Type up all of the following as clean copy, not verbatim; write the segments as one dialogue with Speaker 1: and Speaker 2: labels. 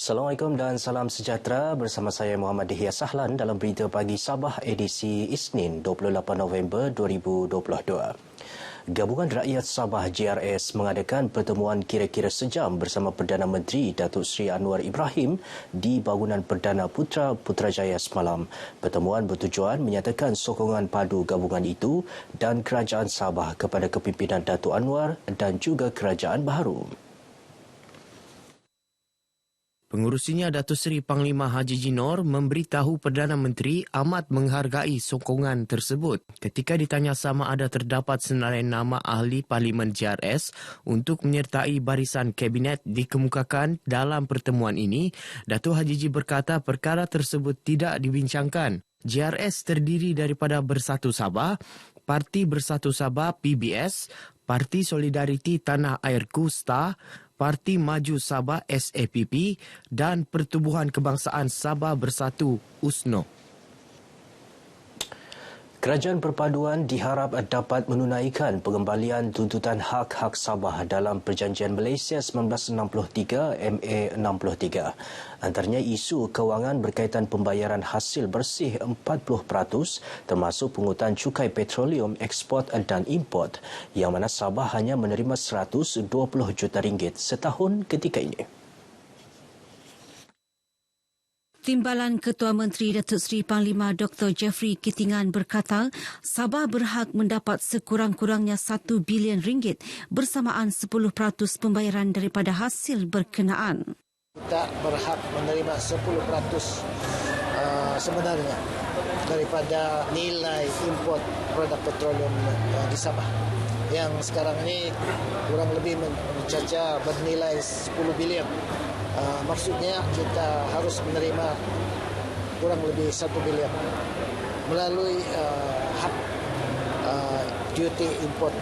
Speaker 1: Assalamualaikum dan salam sejahtera. Bersama saya Muhammad Dihya Sahlan dalam Berita Pagi Sabah edisi Isnin 28 November 2022. Gabungan Rakyat Sabah GRS mengadakan pertemuan kira-kira sejam bersama Perdana Menteri Datuk Seri Anwar Ibrahim di bangunan Perdana Putra Putrajaya semalam. Pertemuan bertujuan menyatakan sokongan padu gabungan itu dan Kerajaan Sabah kepada kepimpinan Datuk Anwar dan juga Kerajaan Baharu.
Speaker 2: Pengurusinya Datuk Seri Panglima Haji Jinor memberitahu Perdana Menteri amat menghargai sokongan tersebut. Ketika ditanya sama ada terdapat senarai nama ahli Parlimen GRS untuk menyertai barisan Kabinet dikemukakan dalam pertemuan ini, Datuk Haji Ji berkata perkara tersebut tidak dibincangkan. GRS terdiri daripada Bersatu Sabah, Parti Bersatu Sabah PBS, Parti Solidariti Tanah Airku STA, Parti Maju Sabah SAPP dan Pertubuhan Kebangsaan Sabah Bersatu USNO.
Speaker 1: Kerajaan Perpaduan diharap dapat menunaikan pengembalian tuntutan hak-hak Sabah dalam Perjanjian Malaysia 1963 MA63. Antaranya isu kewangan berkaitan pembayaran hasil bersih 40% termasuk pungutan cukai petroleum ekspor dan import yang mana Sabah hanya menerima RM120 juta setahun ketika ini.
Speaker 3: Timbalan Ketua Menteri Datuk Seri Panglima Dr. Jeffrey Kitingan berkata, Sabah berhak mendapat sekurang-kurangnya RM1 bilion bersamaan 10% pembayaran daripada hasil berkenaan.
Speaker 4: Kita berhak menerima 10% sebenarnya daripada nilai import produk petroleum di Sabah. Yang sekarang ini kurang lebih mencaca bernilai 10 bilion. Maksudnya kita harus menerima kurang lebih 1 bilion melalui hak duty import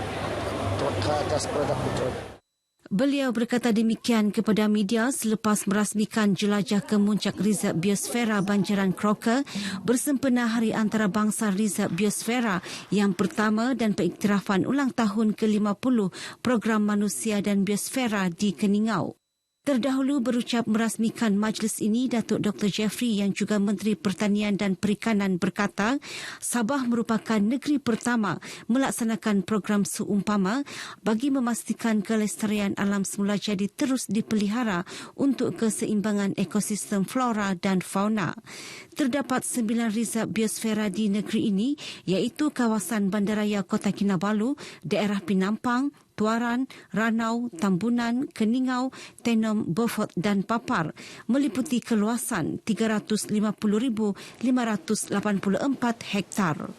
Speaker 4: ke atas produk petroleum.
Speaker 3: Beliau berkata demikian kepada media selepas merasmikan jelajah kemuncak Reserve Biosfera Banjaran Croker bersempena Hari Antarabangsa Reserve Biosfera yang pertama dan pengiktirafan ulang tahun ke-50 Program Manusia dan Biosfera di Keningau. Terdahulu berucap merasmikan majlis ini, Datuk Dr. Jeffrey yang juga Menteri Pertanian dan Perikanan berkata, Sabah merupakan negeri pertama melaksanakan program seumpama bagi memastikan kelestarian alam semula jadi terus dipelihara untuk keseimbangan ekosistem flora dan fauna. Terdapat 9 reserve biosfera di negeri ini iaitu kawasan Bandaraya Kota Kinabalu, daerah Pinampang, Tuaran, Ranau, Tambunan, Keningau, Tenom, Beaufort dan Papar meliputi keluasan 350,584 hektar.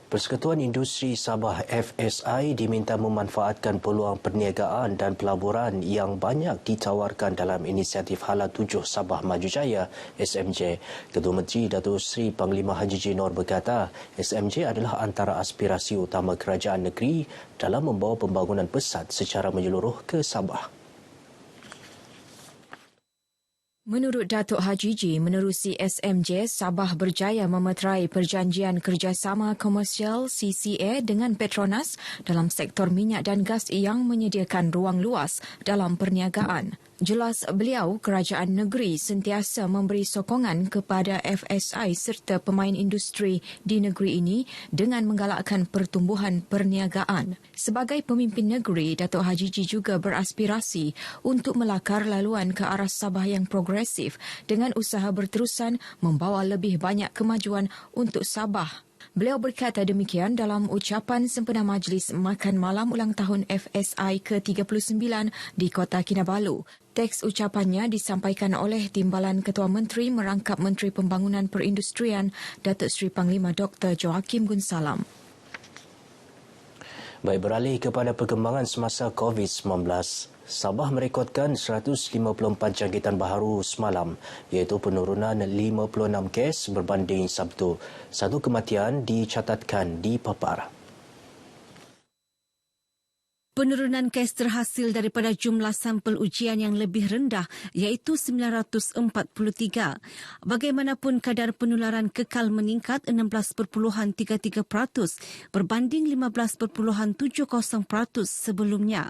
Speaker 1: Persekutuan Industri Sabah FSI diminta memanfaatkan peluang perniagaan dan pelaburan yang banyak ditawarkan dalam inisiatif Hala 7 Sabah Maju Jaya SMJ. Ketua Menteri Datuk Seri Panglima Haji Jinor berkata, SMJ adalah antara aspirasi utama kerajaan negeri dalam membawa pembangunan pesat secara menyeluruh ke Sabah.
Speaker 5: Menurut Datuk Haji Ji, menerusi SMJ, Sabah berjaya memeterai Perjanjian Kerjasama Komersial CCA dengan Petronas dalam sektor minyak dan gas yang menyediakan ruang luas dalam perniagaan. Jelas beliau, kerajaan negeri sentiasa memberi sokongan kepada FSI serta pemain industri di negeri ini dengan menggalakkan pertumbuhan perniagaan. Sebagai pemimpin negeri, Datuk Haji Ji juga beraspirasi untuk melakar laluan ke arah Sabah yang progresif dengan usaha berterusan membawa lebih banyak kemajuan untuk Sabah. Beliau berkata demikian dalam ucapan sempena Majlis Makan Malam Ulang Tahun FSI ke-39 di Kota Kinabalu. Teks ucapannya disampaikan oleh Timbalan Ketua Menteri merangkap Menteri Pembangunan Perindustrian Datuk Seri Panglima Dr. Joachim Gunsalam.
Speaker 1: Baik, beralih kepada perkembangan semasa COVID-19. Sabah merekodkan 154 jangkitan baharu semalam iaitu penurunan 56 kes berbanding Sabtu. Satu kematian dicatatkan di Papar.
Speaker 3: Penurunan kes terhasil daripada jumlah sampel ujian yang lebih rendah iaitu 943. Bagaimanapun kadar penularan kekal meningkat 16.33% berbanding 15.70% sebelumnya.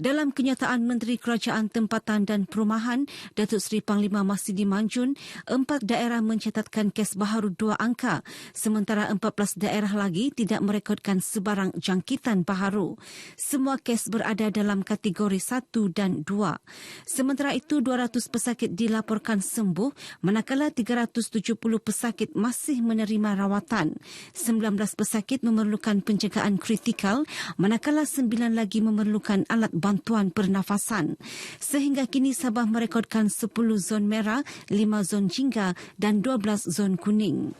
Speaker 3: Dalam kenyataan Menteri Kerajaan Tempatan dan Perumahan, Datuk Seri Panglima Masidi Manjun, 4 daerah mencatatkan kes baharu 2 angka, sementara 14 daerah lagi tidak merekodkan sebarang jangkitan baharu. Semua kes berada dalam kategori 1 dan 2. Sementara itu, 200 pesakit dilaporkan sembuh, manakala 370 pesakit masih menerima rawatan. 19 pesakit memerlukan penjagaan kritikal, manakala 9 lagi memerlukan alat bantuan pernafasan. Sehingga kini Sabah merekodkan 10 zon merah, 5 zon jingga dan 12 zon kuning.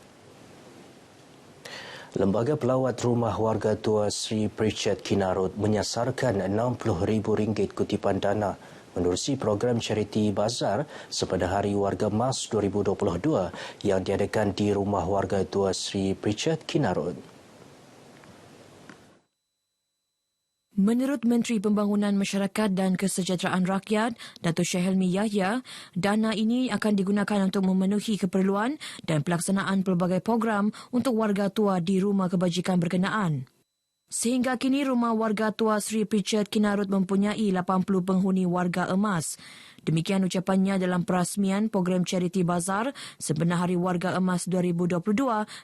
Speaker 1: Lembaga Pelawat Rumah Warga Tua Sri Pritchard Kinarut menyasarkan RM60,000 kutipan dana menerusi program Charity Bazar sepada Hari Warga Mas 2022 yang diadakan di Rumah Warga Tua Sri Pritchard Kinarut.
Speaker 5: Menurut Menteri Pembangunan Masyarakat dan Kesejahteraan Rakyat, Datuk Syed Helmi Yahya, dana ini akan digunakan untuk memenuhi keperluan dan pelaksanaan pelbagai program untuk warga tua di rumah kebajikan berkenaan. Sehingga kini Rumah Warga Tua Sri Pritchard Kinarut mempunyai 80 penghuni warga emas. Demikian ucapannya dalam perasmian program Charity Bazar sebenar Hari Warga Emas 2022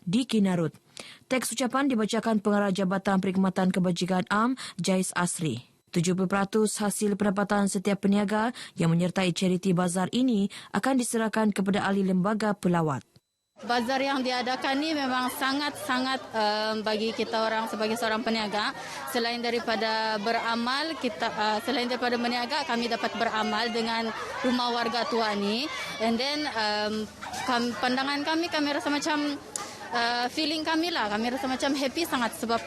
Speaker 5: di Kinarut. Teks ucapan dibacakan Pengarah Jabatan Perkhidmatan Kebajikan Am, Jais Asri. 70% hasil pendapatan setiap peniaga yang menyertai Charity Bazar ini akan diserahkan kepada ahli lembaga pelawat.
Speaker 6: Bazar yang diadakan ni memang sangat-sangat bagi kita orang sebagai seorang peniaga. Selain daripada beramal, selain daripada meniaga, kami dapat beramal dengan rumah warga tua ni. And then pandangan kami rasa macam feeling kami rasa macam happy sangat sebab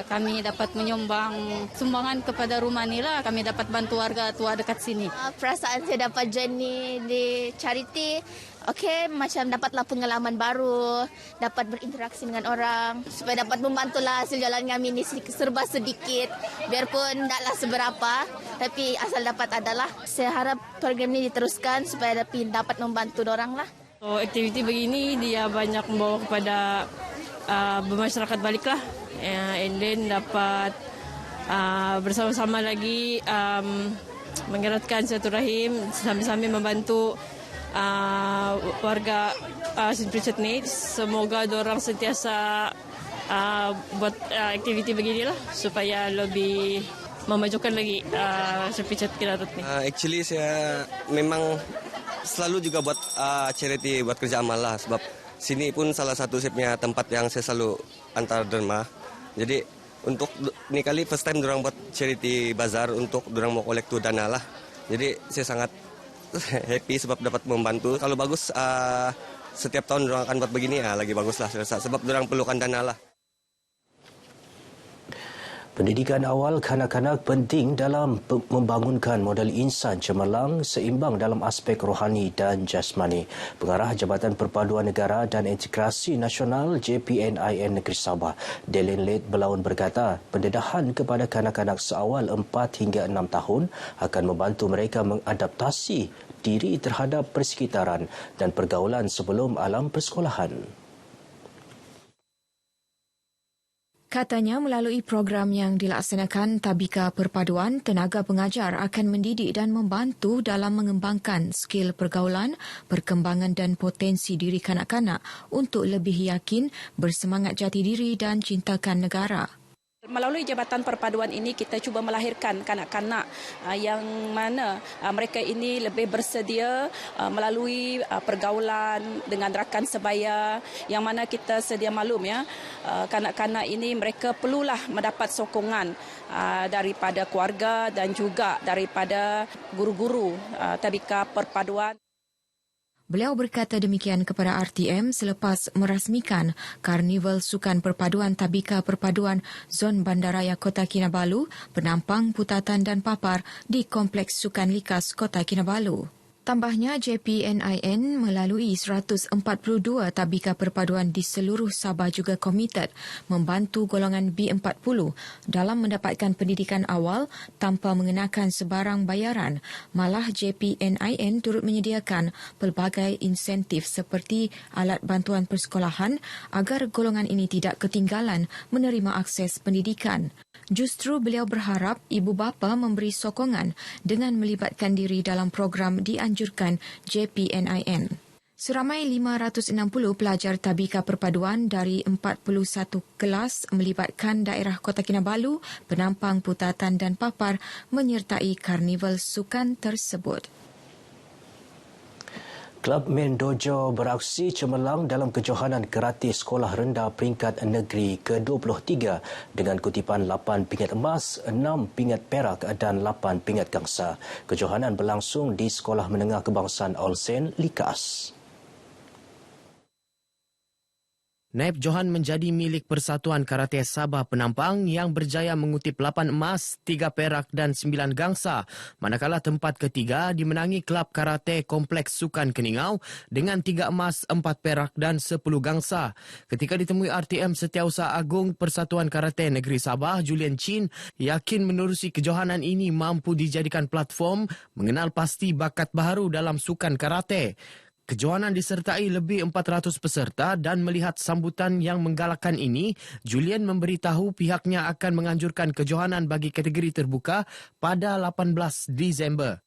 Speaker 6: kami dapat menyumbang sumbangan kepada rumah ni lah. Kami dapat bantu warga tua dekat sini.
Speaker 7: Perasaan saya dapat journey di charity, okey, macam dapatlah pengalaman baru, dapat berinteraksi dengan orang supaya dapat membantulah hasil jalan kami ni serba sedikit, biarpun taklah seberapa, tapi asal dapat adalah. Saya harap program ni diteruskan supaya dapat membantu orang lah.
Speaker 6: So, aktiviti begini dia banyak membawa kepada bermasyarakat baliklah, and then dapat bersama-sama lagi mengeratkan silaturahim sambil-sambil membantu warga St. Pritchard ni. Semoga diorang sentiasa buat aktiviti beginilah supaya lebih memajukan lagi St. Pritchard Kinarut ni.
Speaker 8: Actually saya memang selalu juga buat charity, buat kerja amal lah, sebab sini pun salah satu saya punya tempat yang saya selalu antar derma. Jadi untuk ni kali first time dorang buat charity bazar untuk dorang mau kolek tu dana lah. Jadi saya sangat happy sebab dapat membantu. Kalau bagus setiap tahun dorang akan buat begini, lagi bagus lah saya rasa, sebab dorang perlukan dana lah.
Speaker 1: Pendidikan awal kanak-kanak penting dalam membangunkan model insan cemerlang seimbang dalam aspek rohani dan jasmani. Pengarah Jabatan Perpaduan Negara dan Integrasi Nasional JPNIN Negeri Sabah, Delin Late Belaun berkata, pendedahan kepada kanak-kanak seawal 4 hingga 6 tahun akan membantu mereka mengadaptasi diri terhadap persekitaran dan pergaulan sebelum alam persekolahan.
Speaker 5: Katanya melalui program yang dilaksanakan Tabika Perpaduan, tenaga pengajar akan mendidik dan membantu dalam mengembangkan skil pergaulan, perkembangan dan potensi diri kanak-kanak untuk lebih yakin, bersemangat jati diri dan cintakan negara.
Speaker 9: Melalui Jabatan Perpaduan ini kita cuba melahirkan kanak-kanak yang mana mereka ini lebih bersedia melalui pergaulan dengan rakan sebaya, yang mana kita sedia maklum ya, kanak-kanak ini mereka perlulah mendapat sokongan daripada keluarga dan juga daripada guru-guru Tabika Perpaduan.
Speaker 5: Beliau berkata demikian kepada RTM selepas merasmikan Karnival Sukan Perpaduan Tabika Perpaduan Zon Bandaraya Kota Kinabalu, penampang, putatan dan papar di Kompleks Sukan Likas Kota Kinabalu. Tambahnya, JPNIN melalui 142 tabika perpaduan di seluruh Sabah juga komited membantu golongan B40 dalam mendapatkan pendidikan awal tanpa mengenakan sebarang bayaran. Malah JPNIN turut menyediakan pelbagai insentif seperti alat bantuan persekolahan agar golongan ini tidak ketinggalan menerima akses pendidikan. Justru beliau berharap ibu bapa memberi sokongan dengan melibatkan diri dalam program dianjurkan JPNIN. Seramai 560 pelajar tabika perpaduan dari 41 kelas melibatkan daerah Kota Kinabalu, Penampang, Putatan dan Papar menyertai karnival sukan tersebut.
Speaker 1: Kelab Mendojo beraksi cemerlang dalam kejohanan karate sekolah rendah peringkat negeri ke-23 dengan kutipan 8 pingat emas, 6 pingat perak dan 8 pingat gangsa. Kejohanan berlangsung di Sekolah Menengah Kebangsaan Olsen, Likas.
Speaker 2: Naib Johan menjadi milik Persatuan Karate Sabah Penampang yang berjaya mengutip 8 emas, 3 perak dan 9 gangsa. Manakala tempat ketiga dimenangi Kelab Karate Kompleks Sukan Keningau dengan 3 emas, 4 perak dan 10 gangsa. Ketika ditemui RTM Setiausaha Agung Persatuan Karate Negeri Sabah, Julian Chin yakin menerusi kejohanan ini mampu dijadikan platform mengenal pasti bakat baharu dalam sukan karate. Kejohanan disertai lebih 400 peserta dan melihat sambutan yang menggalakkan ini, Julian memberitahu pihaknya akan menganjurkan kejohanan bagi kategori terbuka pada 18 Disember.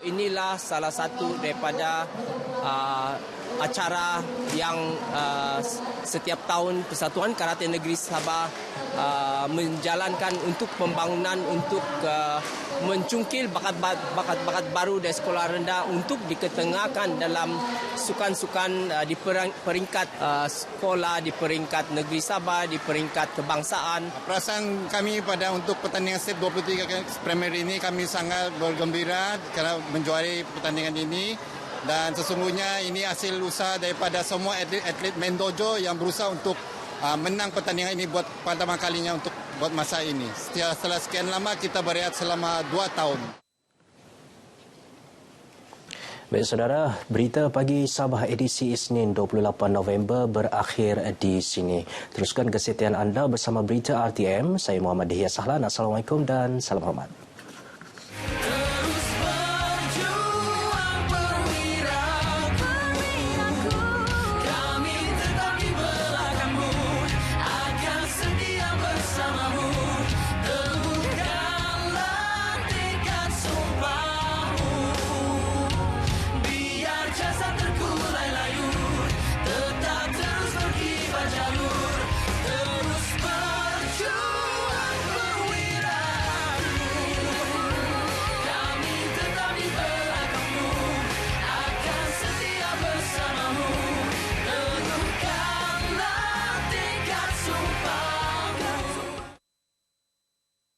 Speaker 10: Inilah salah satu daripada acara yang setiap tahun Persatuan Karate Negeri Sabah menjalankan untuk pembangunan, untuk mencungkil bakat-bakat baru dari sekolah rendah untuk diketengahkan dalam sukan-sukan di peringkat sekolah, di peringkat negeri Sabah, di peringkat kebangsaan.
Speaker 11: Perasaan kami pada untuk pertandingan SEP 23 Premier ini, kami sangat bergembira kerana menjuari pertandingan ini. Dan sesungguhnya ini hasil usaha daripada semua atlet Mendojo yang berusaha untuk menang pertandingan ini buat pertama kalinya untuk buat masa ini. Setelah sekian lama kita berehat selama 2 tahun.
Speaker 1: Baik saudara, berita pagi Sabah edisi Isnin 28 November berakhir di sini. Teruskan kesetiaan anda bersama berita RTM. Saya Muhammad Dihya Sahlan. Assalamualaikum dan salam hormat.